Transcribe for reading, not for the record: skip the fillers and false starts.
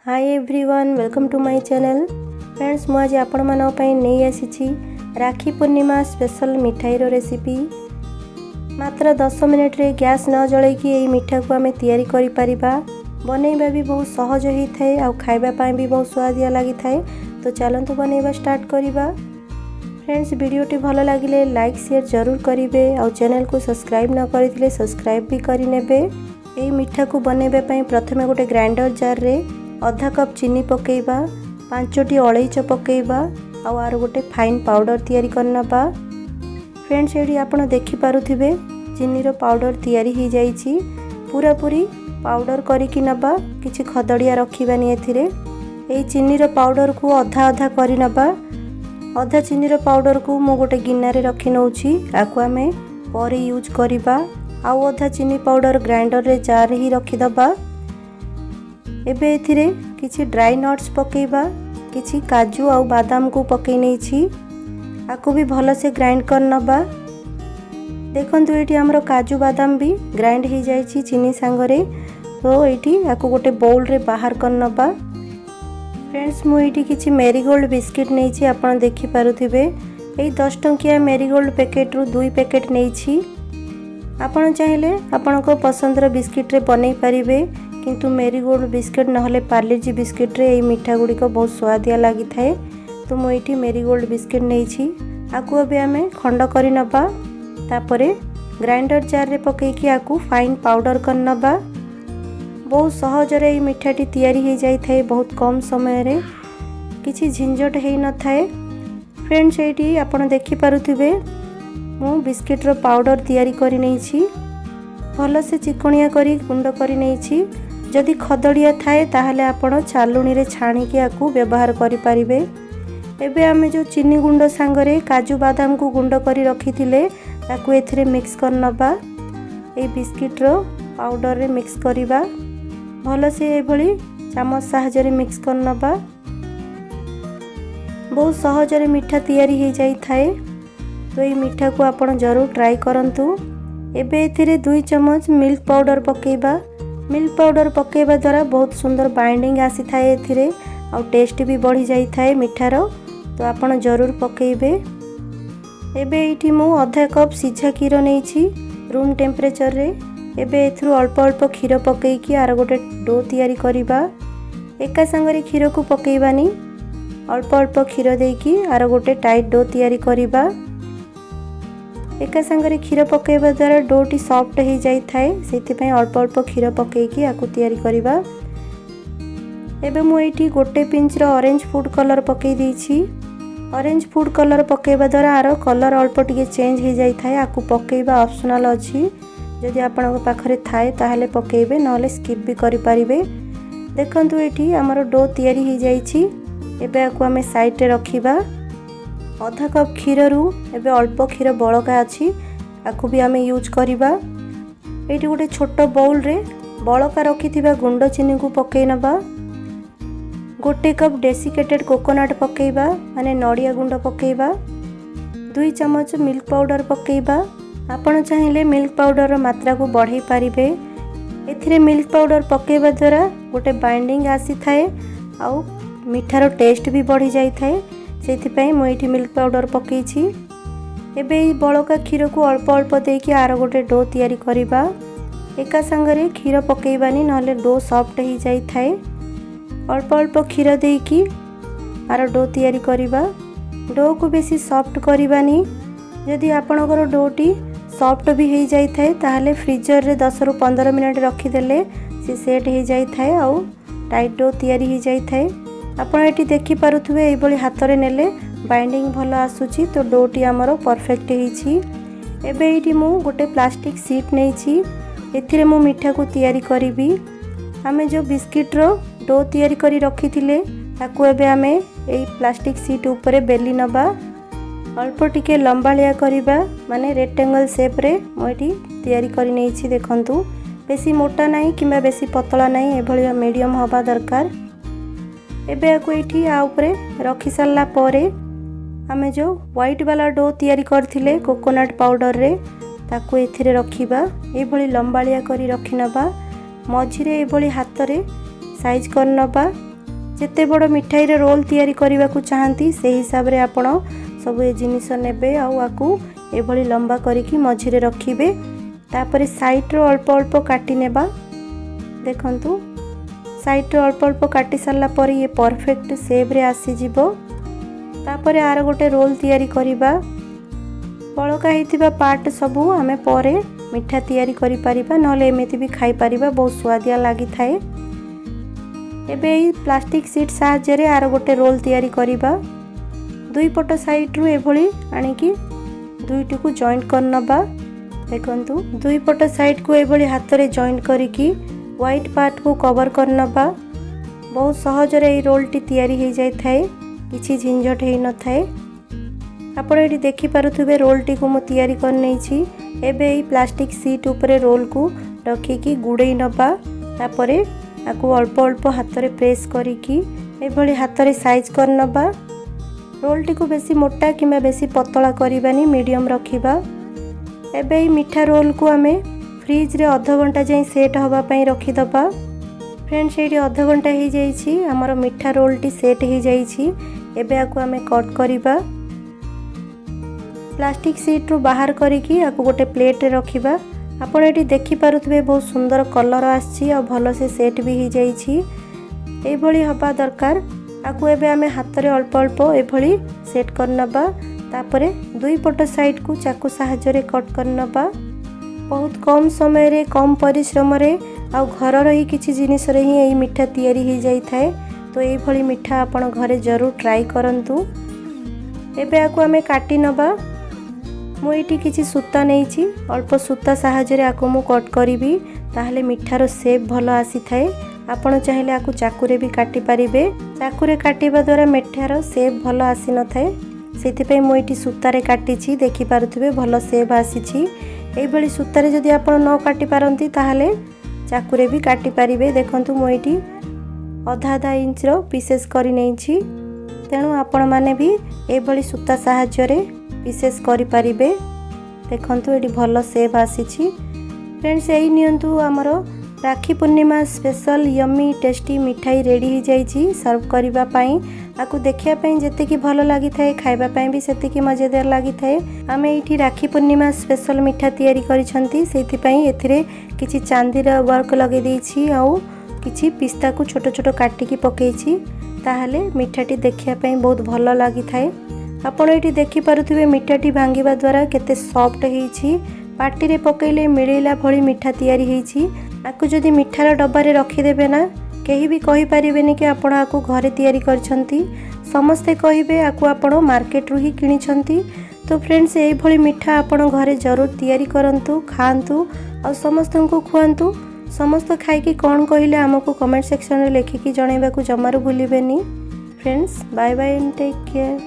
Hi everyone, welcome to my channel. Friends, मु आज आपण मानक पई नहीं आसी राखी पूर्णिमा स्पेशल मिठाई रो रेसिपी। मात्र 10 मिनिट रे गैस न जळै कि एई मिठा को आमे तैयारी करि परिबा। बनैबा भी बहुत सहज होई थाए आ खाइबा पई भी बहुत स्वादिया लागि थाए। तो चलंतु बनैबा स्टार्ट करिबा। फ्रेंड्स, वीडियोटी भल लागिले लाइक शेयर जरूर करिवे और चैनल को सब्सक्राइब न करिथिले सब्सक्राइब भी करि नेबे। एई मिठा को बनैबा पई प्रथमे गोटे ग्राइंडर जार रे आधा कप चीनी पकेइबा, 5टी अलैच पकेइबा और आर गोटे फाइन पाउडर तैयारी करनबा। फ्रेंड्स, एडी आपण देखि पारुथिबे चीनी रो पाउडर तैयारी ही जाईची। पूरा पूरी पाउडर करिकि नबा, किछि खदड़िया रखिबानी एथिरे। एई चीनी रो पाउडर को आधा आधा करि नबा। आधा चीनी रो पाउडर को मो गोटे गिन्ना रे रखि नउची, आकु आमे परे यूज करिबा। आउ आधा चीनी पाउडर ग्राइंडर रे जार ही रखि दबा। एबे एथिरे किछि ड्राई नट्स पकेइबा, किछि काजू और बादाम को पकई नहीं छी। आकु भी भल से ग्राइंड कर नबा। देखंतु एठी हमरो काजू बादाम भी ग्राइंड ही जाईची चीनी सांगरे। तो एठी आकु गोटे बाउल रे बाहर कर नबा। फ्रेंड्स, मु एठी किछि मेरीगोल्ड बिस्किट नहीं छी, आपण देखि पारुथिबे। एई 10 टंकिया मेरीगोल्ड पैकेट रु 2 पैकेट नहीं छी। आपण चाहिले आपनको पसंद रो बिस्किट रे बनै परिबे, किंतु मेरीगोल्ड बिस्किट नहले पार्लेजी बिस्किट रे एई मिठा गुडी को बहुत स्वादिया लागि थाए। तो मु एठी मेरीगोल्ड बिस्किट नहीं छी। आकु अबे आमे खंड करि नबा। तापरे ग्राइंडर जार रे पकई कि आकु फाइन पाउडर कर नबा। बहुत सहज रे एई मिठाटी तैयारी हो जाई थाए, बहुत कम समय रे, किछि झंझट हेई न थाए। फ्रेंड्स, एठी आपण देखि पारुथिबे मु बिस्किट रो पाउडर तैयारी करि नै छी। भल से चिकणिया करी गुंड करि नै छी। जदि खदड़िया थाए ताहले आपण चालुणी रे छाणी के आकु व्यवहार करि परिबे। एबे आमे जो चीनी गुंड सांगरे काजू बादाम को गुंड करी रखिथिले ताकु एथिरे मिक्स कर नबा। ए बिस्किट रो पाउडर रे मिक्स करिबा। भल से ए भली चामच सहायता रे मिक्स कर नबा। बहुत सहज रे मिठा तैयारी हो जाई थाए। तो ए मिठा को आपण जरूर ट्राई करंतु। एबे एथिरे 2 चम्मच मिल्क पाउडर पकेइबा। मिल्क पाउडर पकेइबा द्वारा बहुत सुंदर बाइंडिंग आसी थाए एथिरे और टेस्ट भी बढ़ी जाई थाए मिठार। तो आपण जरूर पकेइबे। एबे एठी मु आधा कप सिझा क्षीर नै छी रूम टेम्परेचर रे। एबे एथरु अल्प अल्प क्षीर पकेई कि आर गोटे डो तैयारी करिबा। एका संगरे क्षीर को पकेइबानी, अल्प अल्प क्षीर देकी आर गोटे टाइट डो तैयारी करिबा। एका संगरे क्षीर पकेइबा द्वारा डोटी सॉफ्ट हो जाई थाए, सेति पय अल्प अल्प क्षीर पकेइकी आकु तैयारी करिबा। एबे मु एठी गोटे पिंच रो ऑरेंज फूड कलर पकेई दै छी। ऑरेंज फूड कलर पकेइबा द्वारा आरो कलर अल्प टिके चेंज हो जाई थाए। आकु पकेइबा ऑप्शनल अछि। जदि आपनक पाखरे थाए ताहले पकेइबे, नहले स्किप भी करि परिबे। देखंतु एठी हमर डो तैयारी हो जाई छी। एबे आकु हमें साइड रे रखिबा। आधा कप क्षीर रु एबे अल्प क्षीर बळका अछि, आकु भी आमे यूज करिबा। एठी गोटे छोट बाउल रे बळका रखिथिबा गुंड चीनी को पकेइ नबा। गोटे कप डेसिकेटेड कोकोनट पकेइबा, माने नडिया गुंड पकेइबा। 2 चम्मच मिल्क पाउडर पकेइबा। आपण चाहिले मिल्क पाउडर रो मात्रा को बढ़ाई पारिबे। एथिरे मिल्क पाउडर पकेइबा द्वारा गोटे बाइंडिंग आसी थाए आउ मिठार टेस्ट भी बढ़ी जाई थाए। सेथिपई मु एठी मिल्क पाउडर पकेई छी। एबे बळका क्षीर को अल्प अल्प देकी आर गोटे डो तैयारी करिबा। एका संगरे क्षीर पकेइबानी, नहले डो सॉफ्ट ही जाई थाए। अल्प अल्प क्षीर देकी आर डो तैयारी करिबा। डो को बेसी सॉफ्ट करिबानी। जदि आपनकर डोटी सॉफ्ट भी हो जाई थाए ताहले फ्रीजर रे 10 रु 15 मिनिट रखि देले से सेट हो जाई थाए आउ टाइट डो तैयारी हो जाई थाए। आपण एठी देखि पारुथुबे एई बळी हाथ रे नेले बाइंडिंग भल आसुची। तो डोटी हमरो परफेक्ट हिची। एबे एठी मु गोटे प्लास्टिक शीट नै छी। एथिरे मु मिठा को तैयारी करिबी। आमे जो बिस्किट रो डो तैयारी करी रखिथिले ताकू एबे आमे एई प्लास्टिक शीट ऊपरे बेली नबा। अल्प टिके लंबालिया करिबा, माने रेक्टेंगल शेप रे मु एठी तैयारी करी नै छी। देखंतु बेसी मोटा नाही किबा बेसी पतला नाही, एभली मीडियम हबा दरकार। एबे आकु एठी आ ऊपरे रखि सारला परे आमे जो व्हाइट वाला डो तैयारी करथिले कोकोनट पाउडर रे ताकू एथिरे रखिबा। एभली लंबालिया करी रखि नबा। मझिरे एभली हाथ रे साइज कर नबा। जेते बड़ मिठाई रे रोल तैयारी करने को चाहती से हिसाब रे आपण सब ए जिनिस नेबे आकू एभली लंबा करिकी मझिरे रखिबे। तापरे साइड रो अल्प अल्प काटी नेबा। देखंतु साइड रो अल्प अल्प काटी सारला पर ये परफेक्ट शेप रे आसी जिवो। तापरे आर गोटे रोल तैयारी करिबा। बळका हेतिबा पार्ट सबू आमे परे मिठा तैयारी करि परिबा, नहले एमिति भी खाई परिबा, बहुत स्वादिया लागि थाए। एबे ई प्लास्टिक शीट साहाय्य रे आर गोटे रोल तैयारी करिबा। दुई पट साइड रु एभली आनिकी दुईटी को जॉइंट कर नबा। देखंतु दुई पट साइड को एभली हाथ रे जॉइंट करिकी व्हाइट पार्ट को कवर कर नबा। बहुत सहज रे ई रोलटी तैयारी हो जाय थाए, किछि झंझट हे न थाए। आपण एटी देखि पारुथबे रोलटी को मु तैयारी कर नेछि। एबे ई प्लास्टिक शीट ऊपर रोल को रखिकी गुड़े नबा। तापरे आकु अल्प अल्प हाथ रे प्रेस करिकी एभली हाथ रे साइज कर नबा। रोलटी को बेसी मोटा किंबा बेसी पतला करिबानी, मीडियम रखिबा। एबे ई मिठा रोल को आमे फ्रिज रे आधा घंटा जाई सेट हवा पई रखि दबा। फ्रेंड्स एटी आधा घंटा हो जाइछि, हमर मिठा रोलटी सेट हो जाइछि। एबे आकु आमे कट करिबा। प्लास्टिक शीट रु बाहर करिकी आकु गोटे प्लेट रे रखिबा। आपण एटी देखि पारुथबे बहुत सुंदर कलर आछि आ भलो से सेट भी हो जाइछि। एई भली हबा दरकार। आकु एबे आमे हाथ रे अल्प अल्प एभली सेट कर नबा। तापरे दुई पट साइड को चाकू सहाय्य रे कट कर नबा। बहुत कम समय रे कम परिश्रम रे आ घर रही किछि जिनिस रे ही एई मिठा तैयारी हो जाई थाए। तो एई भली मिठा आपण घरे जरूर ट्राई करंतु। एबे आकु आमे काटी नबा। मु एटी किछि सूता नेछि, अल्प सूता सहाय्य रे आकु मु कट करिवि, ताहले मिठार शेप भलो आसी थाए। आपण चाहिले आकु चाकू रे भी काटी परिबे। चाकू रे काटिबा द्वारा मिठार शेप भलो आसी न थाए, सेति पई मु एटी सूता रे काटिछि। देखि पारुथबे भलो शेप आसीछि। एई भली सूता रे जदि आपण न काटी पारंती ताहले चाकू रे भी काटी परिबे। देखंतु मु एटी आधा आधा इंच रो पीसेस करि नेछि, तेणु आपण माने भी एई भली सूता सहाय्य रे पीसेस करि परिबे। देखंतु एटी भलो शेप आसीछि। फ्रेंड्स एई नियंतु हमरो राखी पूर्णिमा स्पेशल यम्मी टेस्टी मिठाई रेडी हो जाइछि सर्व करबा पई। आकु देखिया पई जेतिकी भलो लागि थाए, खाइबा पई भी सेतिकी मजेदार लागि थाए। आमे एठी राखी पूर्णिमा स्पेशल मिठा तैयारी करिसंती, सेति पई एथिरे किछि चांदीर वर्क लगे देछि आ किछि पिस्ता को छोट छोट काटिकी पकेछि, ताहले मिठाटी देखिया पई बहुत भलो लागि थाए। आपण एठी देखि पारुथबे मिठाटी भांगिबा द्वारा केते सॉफ्ट हेछि, पार्टी रे पकेइले मिलेला भली मिठा तैयारी हेछि। आकु जदि मिठार डब्बा रे रखि देबे ना, केही भी कहि परिबेनी कि आपण आकु घरे तैयारी करछंती। समस्ते कहिबे आकु आपण मार्केट रु ही किनिछंती। तो फ्रेंड्स एई भली मिठा आपण घरे जरूर तैयारी करंतु, खांतु और समस्तन को खुआंतु। समस्त खाइकी कोन कहिले हमकु कमेंट सेक्शन रे लेखिकी जणाइबा को जमारू भूलिबेनी। Friends bye bye and take care.